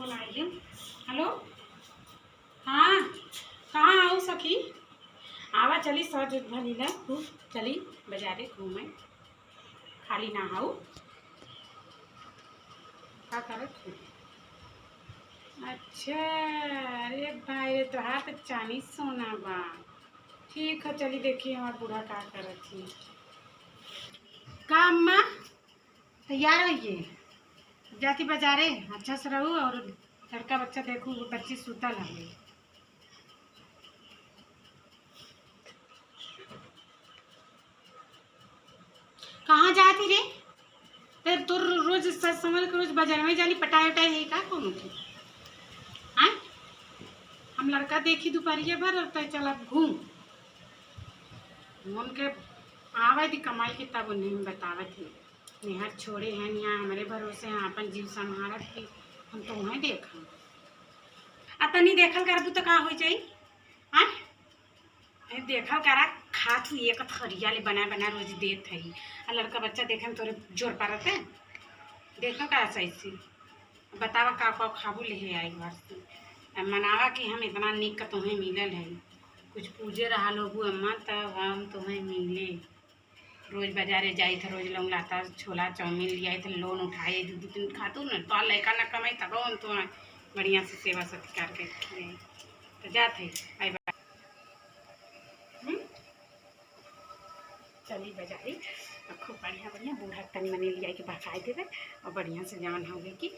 Phone आई है। Hello, हाँ कहाँ आओ सखी? आवा चली सज भली ला खूब चली बाजारे घूमे, खाली ना आओ। का करत हो? अच्छा, अरे भाई तोहार तो चांदी सोना बा। ठीक है चली देखिए हमार बूढ़ा का करत थी। का अम्मा तैयार रहिए, जाती बाजारे। अच्छा से रहू और लड़का बच्चा देखू, बच्ची सुतल है। कहाँ जाती रे? फिर तू रोज सच समझ के रोज बाजार में जाली पटाई उटाई है का कोनो की? हाँ, हम लड़का देखी दोपहरिया भर और तय चला घूम घूम के आवे थी कमाई की, तब उन्हें बतावे थी निहर छोड़े हैं यहाँ हमारे भरोसे हैं, अपन जीव संहारत थी। हम तो वहीं देखा तनी देखल कर तो का हो जाई। हाँ, देखल करा खा तू एक थरिया ले बना बना रोज देत है। आ लड़का बच्चा देखे में तोरे जोर पारत है। देखल करा सही से बतावा का खाबू ले आई घर से मनावा कि हम इतना निक का तुम्हें मिलल है। कुछ पूजे रहा लोगू अम्मा तब हम तुम्हें मिले। रोज बाजारे जाई थे, रोज लोग लाता छोला चाउमीन लिया थे, लोन उठाए दू दिन खातू न तो लड़का न कमाई तब तो बढ़िया से सेवा सत्कार के तो जाते आई बात। चली बाजारी खूब बढ़िया बढ़िया बूढ़ा तनी मनी लिया के बकाए देवे और बढ़िया से जवन होगे कि